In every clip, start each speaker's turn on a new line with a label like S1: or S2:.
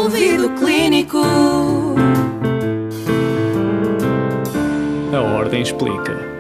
S1: Ouvido Clínico.
S2: A Ordem Explica.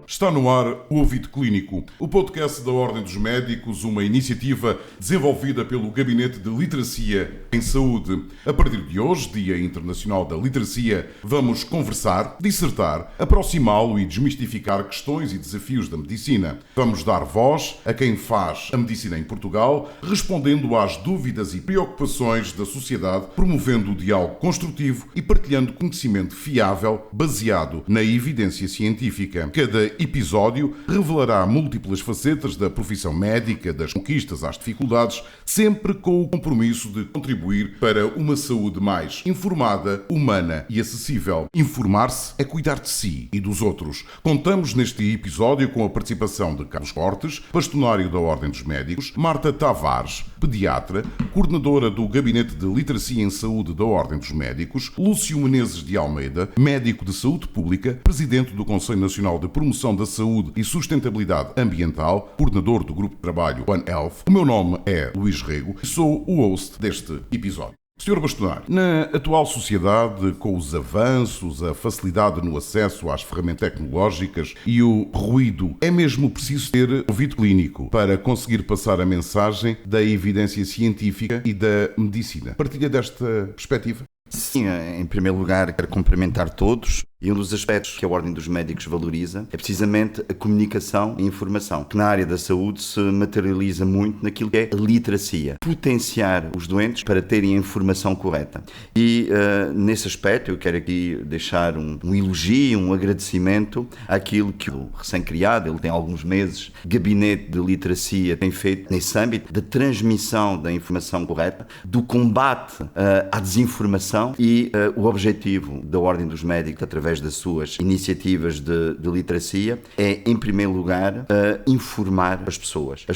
S3: Está no ar o Ouvido Clínico, o podcast da Ordem dos Médicos, uma iniciativa desenvolvida pelo Gabinete de Literacia em Saúde. A partir de hoje, Dia Internacional da Literacia, vamos conversar, dissertar, aproximá-lo e desmistificar questões e desafios da medicina. Vamos dar voz a quem faz a medicina em Portugal, respondendo às dúvidas e preocupações da sociedade, promovendo o diálogo construtivo e partilhando conhecimento fiável baseado na evidência científica. Cada episódio revelará múltiplas facetas da profissão médica, das conquistas às dificuldades, sempre com o compromisso de contribuir para uma saúde mais informada, humana e acessível. Informar-se é cuidar de si e dos outros. Contamos neste episódio com a participação de Carlos Cortes, bastonário da Ordem dos Médicos, Marta Tavares, pediatra, coordenadora do Gabinete de Literacia em Saúde da Ordem dos Médicos, Lúcio Menezes de Almeida, médico de saúde pública, presidente do Conselho Nacional de Promoção da Saúde e Sustentabilidade Ambiental, coordenador do Grupo de Trabalho One Health. O meu nome é Luís Rego e sou o host deste episódio. Sr. Bastonário, na atual sociedade, com os avanços, a facilidade no acesso às ferramentas tecnológicas e o ruído, é mesmo preciso ter ouvido clínico para conseguir passar a mensagem da evidência científica e da medicina. Partilha desta perspectiva?
S4: Sim, em primeiro lugar, quero cumprimentar todos. E um dos aspectos que a Ordem dos Médicos valoriza é precisamente a comunicação e informação, que na área da saúde se materializa muito naquilo que é a literacia. Potenciar os doentes para terem a informação correta. E nesse aspecto eu quero aqui deixar um elogio, um agradecimento àquilo que o recém-criado, ele tem alguns meses, Gabinete de Literacia tem feito nesse âmbito da transmissão da informação correta, do combate à desinformação e o objetivo da Ordem dos Médicos, através das suas iniciativas de literacia, é, em primeiro lugar, informar as pessoas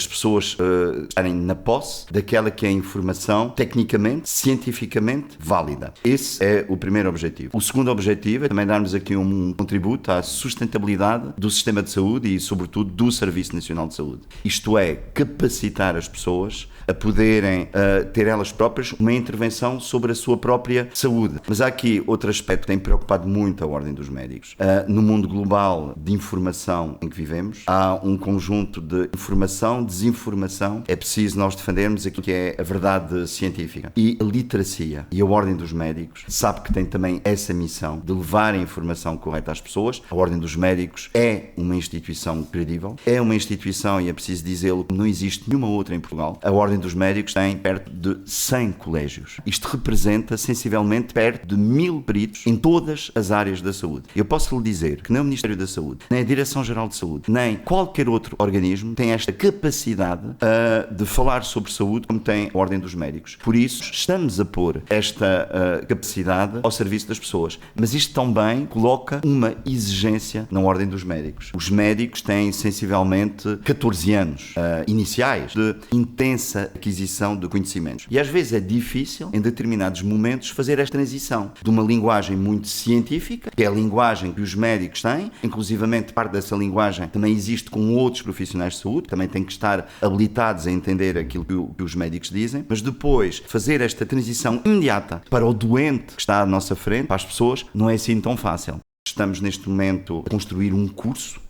S4: estarem na posse daquela que é a informação tecnicamente, cientificamente válida. Esse é o primeiro objetivo. O segundo objetivo é também darmos aqui um contributo à sustentabilidade do sistema de saúde e, sobretudo, do Serviço Nacional de Saúde. Isto é, capacitar as pessoas a poderem ter elas próprias uma intervenção sobre a sua própria saúde. Mas há aqui outro aspecto que tem preocupado muito a Ordem dos Médicos. No mundo global de informação em que vivemos, há um conjunto de informação, desinformação. É preciso nós defendermos aquilo que é a verdade científica. E a literacia e a Ordem dos Médicos sabe que tem também essa missão de levar a informação correta às pessoas. A Ordem dos Médicos é uma instituição credível, é uma instituição, e é preciso dizê-lo, que não existe nenhuma outra em Portugal. A Ordem dos Médicos tem perto de 100 colégios. Isto representa sensivelmente perto de 1000 peritos em todas as áreas da saúde. Eu posso lhe dizer que nem o Ministério da Saúde, nem a Direção-Geral de Saúde, nem qualquer outro organismo tem esta capacidade de falar sobre saúde como tem a Ordem dos Médicos. Por isso, estamos a pôr esta capacidade ao serviço das pessoas. Mas isto também coloca uma exigência na Ordem dos Médicos. Os médicos têm sensivelmente 14 anos iniciais de intensa aquisição de conhecimentos. E às vezes é difícil, em determinados momentos, fazer esta transição de uma linguagem muito científica, que é a linguagem que os médicos têm, inclusivamente parte dessa linguagem também existe com outros profissionais de saúde, também têm que estar habilitados a entender aquilo que os médicos dizem, mas depois fazer esta transição imediata para o doente que está à nossa frente, para as pessoas, não é assim tão fácil. Estamos neste momento a construir um curso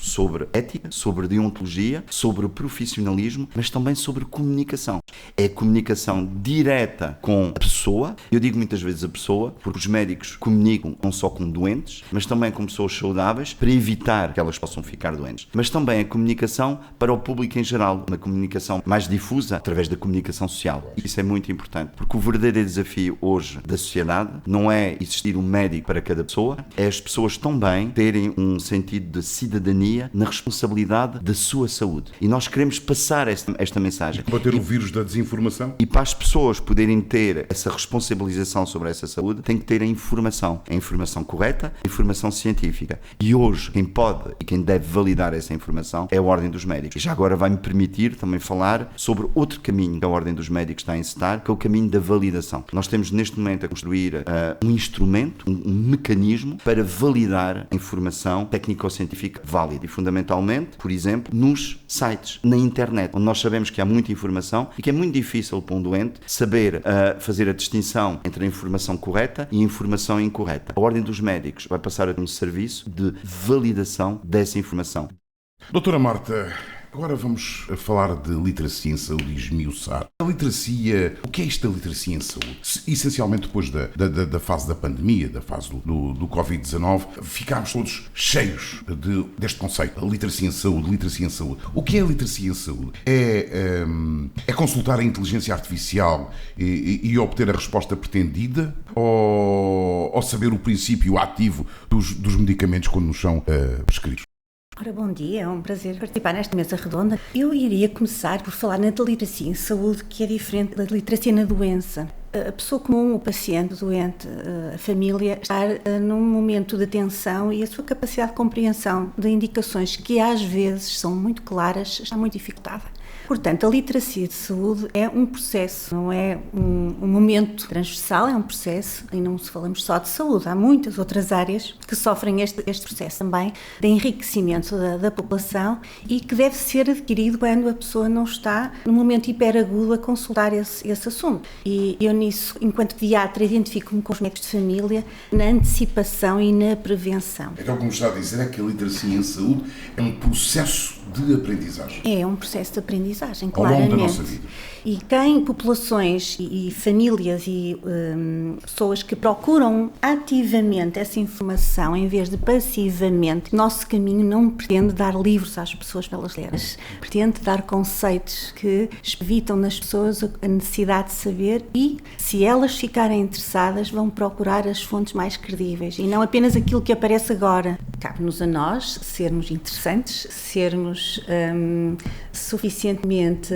S4: sobre ética, sobre deontologia, sobre profissionalismo, mas também sobre comunicação. É a comunicação direta com a pessoa. Eu digo muitas vezes a pessoa, porque os médicos comunicam não só com doentes, mas também com pessoas saudáveis, para evitar que elas possam ficar doentes. Mas também a comunicação para o público em geral, uma comunicação mais difusa através da comunicação social. Isso é muito importante, porque o verdadeiro desafio hoje da sociedade não é existir um médico para cada pessoa, é as pessoas também terem um sentido de cidadania na responsabilidade da sua saúde. E nós queremos passar esta mensagem.
S3: E combater o vírus da desinformação?
S4: E para as pessoas poderem ter essa responsabilização sobre essa saúde, tem que ter a informação correta, a informação científica. E hoje, quem pode e quem deve validar essa informação é a Ordem dos Médicos. E já agora vai-me permitir também falar sobre outro caminho que a Ordem dos Médicos está a encetar, que é o caminho da validação. Nós temos neste momento a construir um instrumento, um mecanismo para validar a informação técnico-científica válida e, fundamentalmente, por exemplo, nos sites, na internet, onde nós sabemos que há muita informação e que é muito difícil para um doente saber fazer a distinção entre a informação correta e a informação incorreta. A Ordem dos Médicos vai passar a ter um serviço de validação dessa informação.
S3: Doutora Marta, agora vamos falar de literacia em saúde e esmiuçar. A literacia, o que é isto da literacia em saúde? Essencialmente depois da fase da pandemia, da fase do Covid-19, ficámos todos cheios deste conceito, literacia em saúde, literacia em saúde. O que é literacia em saúde? É consultar a inteligência artificial e obter a resposta pretendida? Ou saber o princípio ativo dos medicamentos quando nos são prescritos?
S1: Ora, bom dia, é um prazer participar nesta mesa redonda. Eu iria começar por falar na literacia em saúde, que é diferente da literacia na doença. A pessoa comum, o paciente, o doente, a família, está num momento de tensão e a sua capacidade de compreensão de indicações que às vezes são muito claras está muito dificultada. Portanto, a literacia de saúde é um processo, não é um momento transversal, é um processo, e não falamos só de saúde, há muitas outras áreas que sofrem este processo também de enriquecimento da população e que deve ser adquirido quando a pessoa não está num momento hiperagudo a consultar esse assunto. E eu nisso, enquanto pediatra, identifico-me com os médicos de família na antecipação e na prevenção.
S3: Então, como está a dizer, é que a literacia em saúde é um processo de aprendizagem.
S1: É um processo de aprendizagem,
S3: ao longo
S1: claramente.
S3: da nossa vida.
S1: E quem, populações e famílias e pessoas que procuram ativamente essa informação em vez de passivamente, nosso caminho não pretende dar livros às pessoas para elas lerem, pretende dar conceitos que evitam nas pessoas a necessidade de saber e, se elas ficarem interessadas, vão procurar as fontes mais credíveis e não apenas aquilo que aparece agora. Cabe-nos a nós sermos interessantes, sermos suficientemente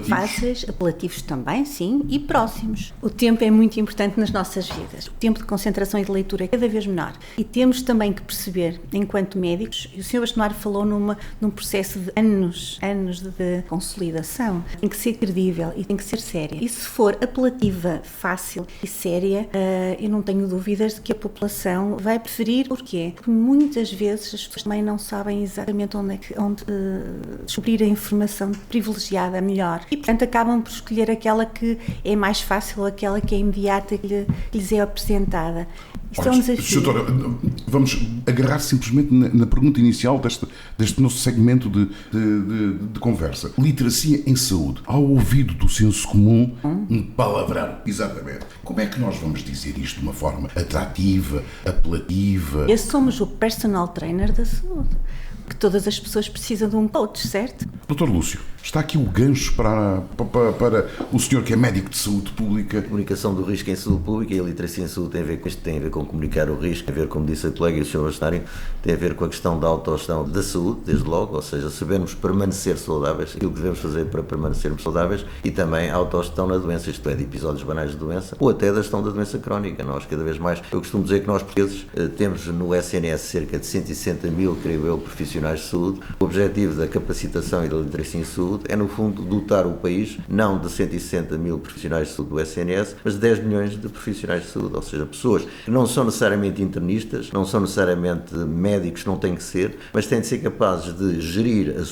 S1: fáceis, apelativos também, sim, e próximos. O tempo é muito importante nas nossas vidas. O tempo de concentração e de leitura é cada vez menor. E temos também que perceber, enquanto médicos, e o Sr. Bastonário falou num processo de anos de consolidação, tem que ser credível e tem que ser séria. E se for apelativa, fácil e séria, eu não tenho dúvidas de que a população vai preferir. Porquê? Porque muitas vezes as pessoas também não sabem exatamente onde descobrir a informação privilegiada, melhor. E, portanto, acabam por escolher aquela que é mais fácil ou aquela que é imediata, que lhes é apresentada. Isto é um desafio.
S3: Doutora, vamos agarrar simplesmente na pergunta inicial deste nosso segmento de conversa. Literacia em saúde. Ao ouvido do senso comum, um palavrão. Exatamente. Como é que nós vamos dizer isto de uma forma atrativa, apelativa?
S1: Somos o personal trainer da saúde. Que todas as pessoas precisam de um coach, certo?
S3: Doutor Lúcio, está aqui o gancho para o senhor que é médico de saúde pública.
S5: A comunicação do risco em saúde pública e a literacia em saúde tem a ver com isto, tem a ver com comunicar o risco, tem a ver, como disse a colega e o Sr. Bastonário, tem a ver com a questão da autogestão da saúde, desde logo, ou seja, sabermos permanecer saudáveis, aquilo que devemos fazer para permanecermos saudáveis, e também a autogestão na doença, isto é, de episódios banais de doença, ou até da gestão da doença crónica. Nós, cada vez mais, eu costumo dizer que nós, portugueses, temos no SNS cerca de 160 mil, creio eu, profissionais de saúde. O objetivo da capacitação e da literacia em saúde é, no fundo, dotar o país não de 160 mil profissionais de saúde do SNS, mas de 10 milhões de profissionais de saúde, ou seja, pessoas que não são necessariamente internistas, não são necessariamente médicos, não têm que ser, mas têm de ser capazes de gerir a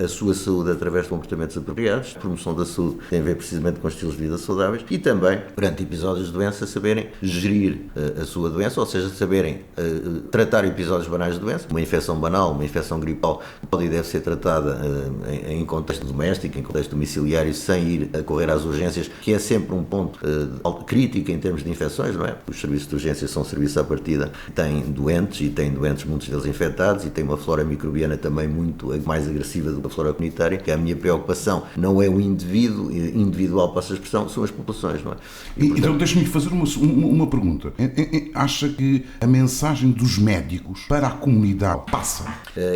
S5: sua saúde através de comportamentos apropriados. A promoção da saúde tem a ver precisamente com estilos de vida saudáveis e também, perante episódios de doença, saberem gerir a sua doença, ou seja, saberem tratar episódios banais de doença. Uma infecção banal, uma infecção gripal pode e deve ser tratada em contexto doméstico, em contexto domiciliário, sem ir a correr às urgências, que é sempre um ponto crítico em termos de infecções, não é? Os serviços de urgência são serviços à partida, têm doentes, muitos deles infectados, e têm uma flora microbiana também muito mais agressiva do que a flora comunitária, que a minha preocupação não é o indivíduo individual, para essa expressão, são as populações, não é?
S3: E, portanto, então, deixe-me fazer uma pergunta. Acha que a mensagem dos médicos para a comunidade passa?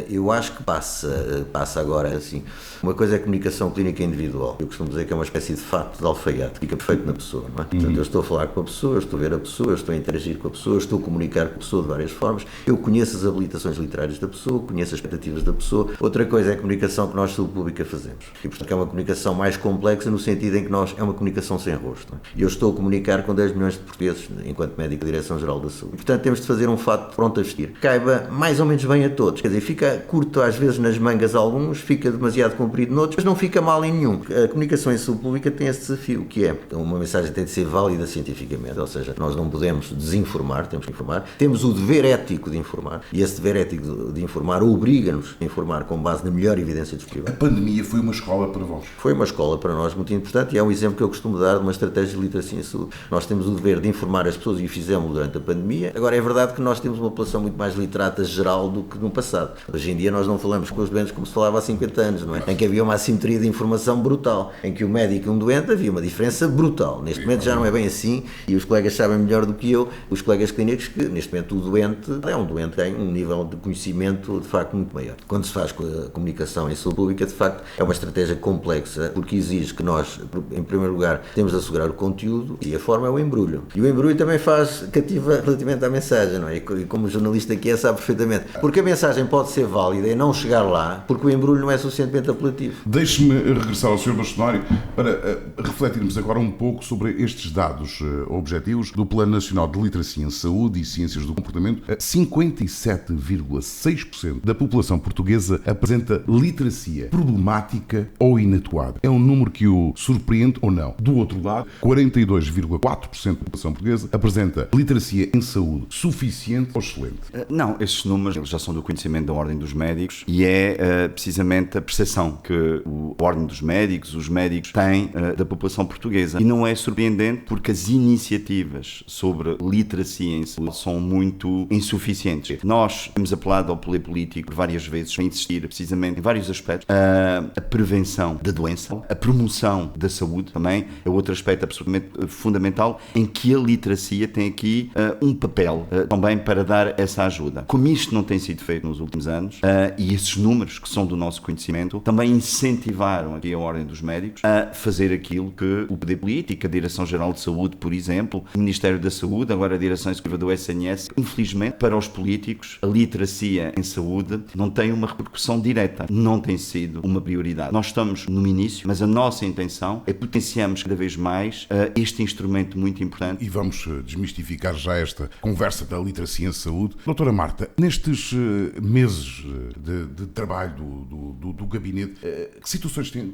S5: Eu acho que passa agora, assim. Uma coisa a comunicação clínica individual. Eu costumo dizer que é uma espécie de fato de alfaiate, que fica perfeito na pessoa, não é? Portanto, eu estou a falar com a pessoa, estou a ver a pessoa, estou a interagir com a pessoa, estou a comunicar com a pessoa de várias formas, eu conheço as habilitações literárias da pessoa, conheço as expectativas da pessoa. Outra coisa é a comunicação que nós, saúde pública, fazemos. E, portanto, é uma comunicação mais complexa no sentido em que é uma comunicação sem rosto. Não é? E eu estou a comunicar com 10 milhões de portugueses, enquanto médico da Direção-Geral da Saúde. E, portanto, temos de fazer um fato pronto a vestir. Caiba mais ou menos bem a todos. Quer dizer, fica curto às vezes nas mangas a alguns, fica demasiado comprido noutros, mas não fica mal em nenhum. A comunicação em saúde pública tem esse desafio, que é uma mensagem tem de ser válida cientificamente, ou seja, nós não podemos desinformar, temos que informar, temos o dever ético de informar, e esse dever ético de informar obriga-nos a informar com base na melhor evidência disponível.
S3: A pandemia foi uma escola para vós?
S5: Foi uma escola para nós muito importante e é um exemplo que eu costumo dar de uma estratégia de literacia em saúde. Nós temos o dever de informar as pessoas e o fizemos durante a pandemia. Agora, é verdade que nós temos uma população muito mais literata geral do que no passado. Hoje em dia nós não falamos com os doentes como se falava há 50 anos, não é? Em que havia uma assimetria de informação brutal, em que o médico e um doente havia uma diferença brutal. Neste momento já não é bem assim e os colegas sabem melhor do que eu, os colegas clínicos, que neste momento o doente é um doente que tem um nível de conhecimento de facto muito maior. Quando se faz com a comunicação em saúde pública, de facto é uma estratégia complexa, porque exige que nós, em primeiro lugar, temos de assegurar o conteúdo e a forma é o embrulho. E o embrulho também faz cativa relativamente à mensagem, não é? E como o jornalista que é, sabe perfeitamente. Porque a mensagem pode ser válida e não chegar lá, porque o embrulho não é suficientemente apelativo.
S3: Deixe-me regressar ao Sr. Bastonário para refletirmos agora um pouco sobre estes dados objetivos do Plano Nacional de Literacia em Saúde e Ciências do Comportamento. 57,6% da população portuguesa apresenta literacia problemática ou inadequada. É um número que o surpreende ou não. Do outro lado, 42,4% da população portuguesa apresenta literacia em saúde suficiente ou excelente.
S4: Não, esses números eles já são do conhecimento da Ordem dos Médicos e é precisamente a percepção que a Ordem dos Médicos, os médicos têm da população portuguesa. E não é surpreendente porque as iniciativas sobre literacia em saúde são muito insuficientes. Nós temos apelado ao poder político várias vezes para insistir precisamente em vários aspectos. A prevenção da doença, a promoção da saúde também é outro aspecto absolutamente fundamental em que a literacia tem aqui um papel também para dar essa ajuda. Como isto não tem sido feito nos últimos anos e esses números que são do nosso conhecimento também incentivaram aqui a Ordem dos Médicos a fazer aquilo que o poder político, a Direção-Geral de Saúde, por exemplo, o Ministério da Saúde, agora a Direção Executiva do SNS, infelizmente para os políticos a literacia em saúde não tem uma repercussão direta, não tem sido uma prioridade. Nós estamos no início, mas a nossa intenção é potenciarmos cada vez mais este instrumento muito importante.
S3: E vamos desmistificar já esta conversa da literacia em saúde. Doutora Marta, nestes meses de trabalho do gabinete, que situações têm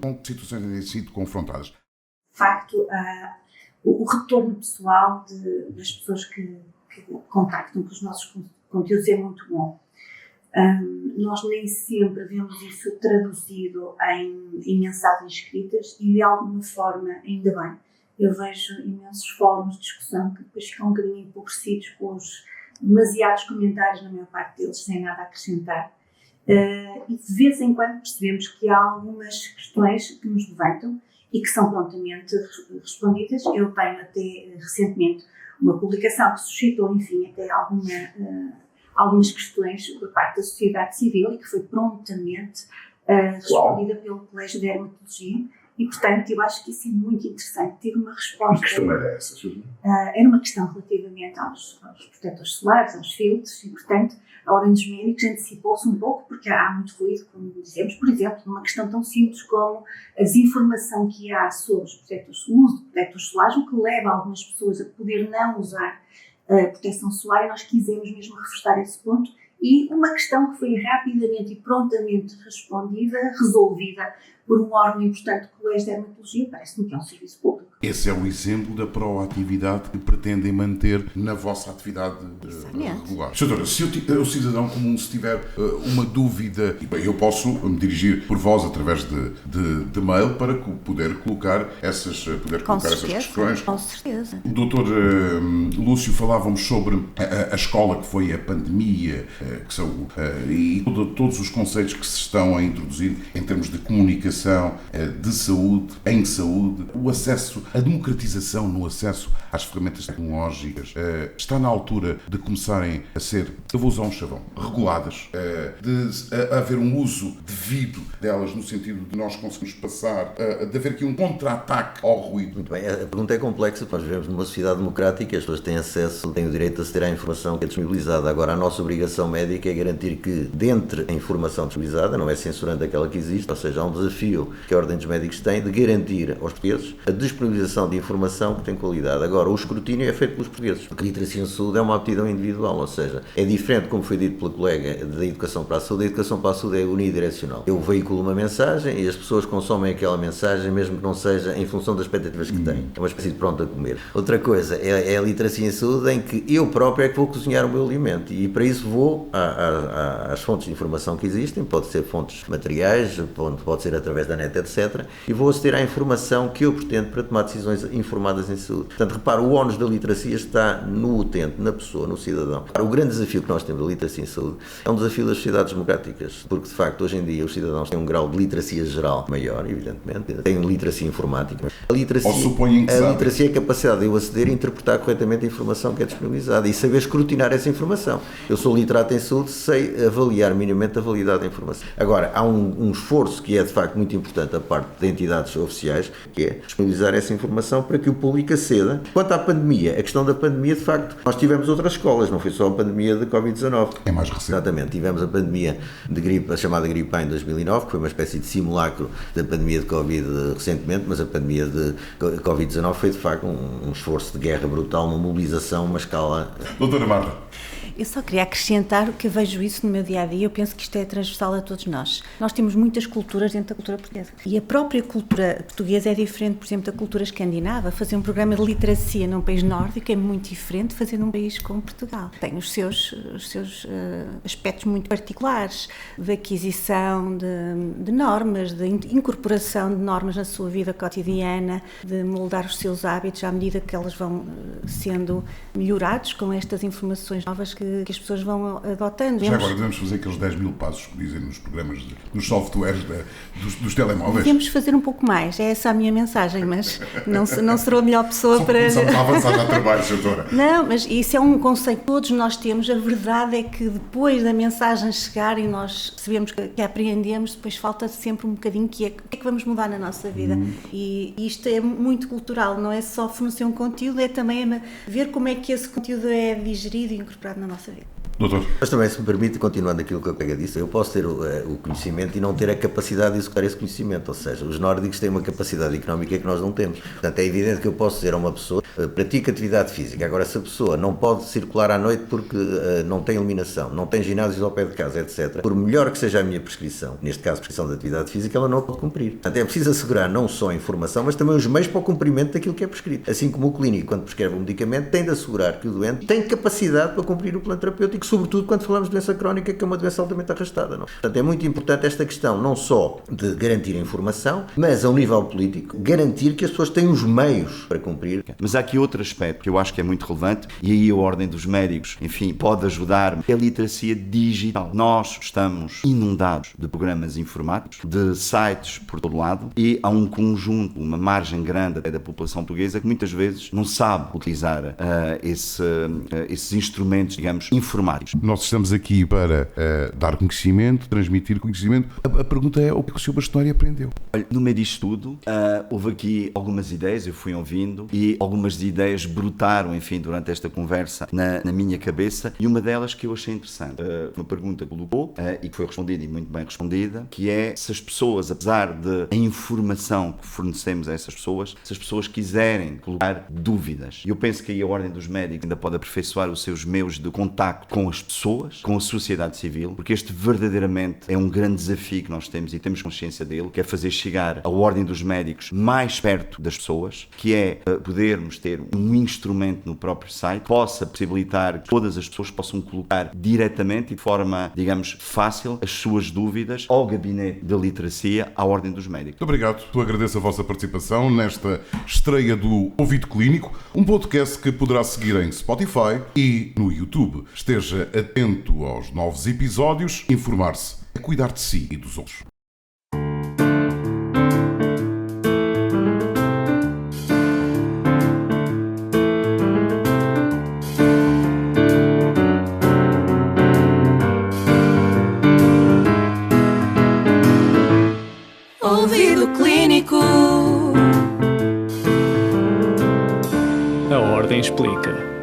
S3: sido confrontadas?
S1: De facto, o retorno pessoal das pessoas que contactam com os nossos conteúdos é muito bom. Nós nem sempre vemos isso traduzido em mensagens escritas e de alguma forma, ainda bem, eu vejo imensos fóruns de discussão que depois ficam um bocadinho empobrecidos com os demasiados comentários, na maior parte deles, sem nada a acrescentar. E de vez em quando percebemos que há algumas questões que nos levantam e que são prontamente respondidas. Eu tenho até recentemente uma publicação que suscitou, enfim, até algumas questões por parte da sociedade civil e que foi prontamente respondida pelo Colégio de Dermatologia. E, portanto, eu acho que isso é muito interessante, ter uma resposta.
S3: Que questão era essa, Silvia?
S1: Era uma questão relativamente aos protetores solares, aos filtros, e, portanto, a Ordem dos Médicos antecipou-se um pouco, porque há muito ruído, como dizemos, por exemplo, numa questão tão simples como a desinformação que há sobre os protetores, o uso de protetores solares, o que leva algumas pessoas a poder não usar proteção solar, e nós quisemos mesmo reforçar esse ponto. E uma questão que foi rapidamente e prontamente respondida, resolvida por um órgão importante do Colégio de Dermatologia, parece-me que é um serviço público.
S3: Esse é o exemplo da proatividade que pretendem manter na vossa atividade regular. Senhora, se o cidadão comum se tiver uma dúvida, eu posso me dirigir por vós através de mail para poder colocar essas questões.
S1: Com certeza.
S3: O doutor Lúcio, falávamos sobre a escola que foi a pandemia, e todos os conceitos que se estão a introduzir em termos de comunicação comunicação de saúde, em saúde, o acesso, a democratização no acesso às ferramentas tecnológicas, está na altura de começarem a ser, eu vou usar um chavão, reguladas, de haver um uso devido delas no sentido de nós conseguirmos passar, de haver aqui um contra-ataque ao ruído.
S5: Muito bem, a pergunta é complexa. Nós vivemos numa sociedade democrática, as pessoas têm acesso, têm o direito a aceder à informação que é disponibilizada. Agora, a nossa obrigação médica é garantir que, dentre a informação disponibilizada, não é censurando aquela que existe, ou seja, há um desafio que a Ordem dos Médicos tem de garantir aos portugueses a disponibilização de informação que tem qualidade. Agora, o escrutínio é feito pelos portugueses, porque a literacia em saúde é uma aptidão individual, ou seja, é diferente, como foi dito pela colega, da educação para a saúde. A educação para a saúde é unidirecional. Eu veiculo uma mensagem e as pessoas consomem aquela mensagem, mesmo que não seja em função das expectativas que têm. É uma espécie de pronto a comer. Outra coisa é a literacia em saúde, em que eu próprio é que vou cozinhar o meu alimento, e para isso vou às fontes de informação que existem, pode ser fontes materiais, pode ser através da net, etc., e vou aceder à informação que eu pretendo para tomar decisões informadas em saúde. Portanto, repara, o ónus da literacia está no utente, na pessoa, no cidadão. O grande desafio que nós temos da literacia em saúde é um desafio das sociedades democráticas, porque, de facto, hoje em dia os cidadãos têm um grau de literacia geral maior, evidentemente, têm literacia informática. A literacia é a capacidade de eu aceder e interpretar corretamente a informação que é disponibilizada e saber escrutinar essa informação. Eu sou literato em saúde, sei avaliar minimamente a validade da informação. Agora, há um esforço que é, de facto, muito importante da parte de entidades oficiais, que é disponibilizar essa informação para que o público aceda. Quanto à pandemia, a questão da pandemia, de facto, nós tivemos outras escolas, não foi só a pandemia de Covid-19.
S3: É mais recente.
S5: Exatamente, tivemos a pandemia de gripe, a chamada gripe A em 2009, que foi uma espécie de simulacro da pandemia de Covid recentemente, mas a pandemia de Covid-19 foi, de facto, um esforço de guerra brutal, uma mobilização, uma escala...
S3: Doutora Marta.
S1: Eu só queria acrescentar que eu vejo isso no meu dia-a-dia, eu penso que isto é transversal a todos nós. Nós temos muitas culturas dentro da cultura portuguesa. E a própria cultura portuguesa é diferente, por exemplo, da cultura escandinava. Fazer um programa de literacia num país nórdico é muito diferente de fazer num país como Portugal. Tem os seus aspectos muito particulares, de aquisição de normas, de incorporação de normas na sua vida cotidiana, de moldar os seus hábitos à medida que elas vão sendo melhorados com estas informações novas que as pessoas vão adotando.
S3: Já agora devemos fazer aqueles 10 mil passos que dizem nos programas, nos softwares dos telemóveis.
S1: Devemos fazer um pouco mais, é essa a minha mensagem, mas não será a melhor pessoa
S3: Só
S1: para...
S3: começamos a avançar já trabalho, doutora.
S1: Não, mas isso é um conceito que todos nós temos. A verdade é que depois da mensagem chegar e nós percebemos que a apreendemos, depois falta sempre um bocadinho que é o que é que vamos mudar na nossa vida. E isto é muito cultural, não é só fornecer um conteúdo, é também ver como é que esse conteúdo é digerido e incorporado na nossa vida.
S3: Doutor.
S5: Mas também, se me permite, continuando aquilo que a colega disse, eu posso ter o conhecimento e não ter a capacidade de executar esse conhecimento, ou seja, os nórdicos têm uma capacidade económica que nós não temos. Portanto, é evidente que eu posso dizer a uma pessoa, pratica atividade física, agora se a pessoa não pode circular à noite porque não tem iluminação, não tem ginásios ao pé de casa, etc., por melhor que seja a minha prescrição, neste caso prescrição de atividade física, ela não a pode cumprir. Portanto, é preciso assegurar não só a informação, mas também os meios para o cumprimento daquilo que é prescrito. Assim como o clínico, quando prescreve um medicamento, tem de assegurar que o doente tem capacidade para cumprir o plano terapêutico, sobretudo quando falamos de doença crónica, que é uma doença altamente arrastada. Não? Portanto, é muito importante esta questão, não só de garantir a informação, mas, ao nível político, garantir que as pessoas têm os meios para cumprir.
S4: Mas há aqui outro aspecto que eu acho que é muito relevante, e aí a Ordem dos Médicos, enfim, pode ajudar, é a literacia digital. Nós estamos inundados de programas informáticos, de sites por todo lado, e há um conjunto, uma margem grande até da população portuguesa que muitas vezes não sabe utilizar esses instrumentos, digamos, informáticos.
S3: Nós estamos aqui para dar conhecimento, transmitir conhecimento. A pergunta é o que o Sr. Bastonário aprendeu?
S4: Olha, no meio disto tudo, houve aqui algumas ideias, eu fui ouvindo, e algumas ideias brotaram, enfim, durante esta conversa na minha cabeça, e uma delas que eu achei interessante, uma pergunta que colocou, e que foi respondida e muito bem respondida, que é se as pessoas, apesar de a informação que fornecemos a essas pessoas, se as pessoas quiserem colocar dúvidas. Eu penso que aí a Ordem dos Médicos ainda pode aperfeiçoar os seus meios de contacto com as pessoas, com a sociedade civil, porque este verdadeiramente é um grande desafio que nós temos e temos consciência dele, que é fazer chegar a Ordem dos Médicos mais perto das pessoas, que é podermos ter um instrumento no próprio site que possa possibilitar que todas as pessoas possam colocar diretamente e de forma, digamos, fácil as suas dúvidas ao Gabinete da Literacia, à Ordem dos Médicos.
S3: Muito obrigado. Eu agradeço a vossa participação nesta estreia do Ouvido Clínico, um podcast que poderá seguir em Spotify e no YouTube. Esteja atento aos novos episódios, informar-se, a cuidar de si e dos outros.
S2: explica.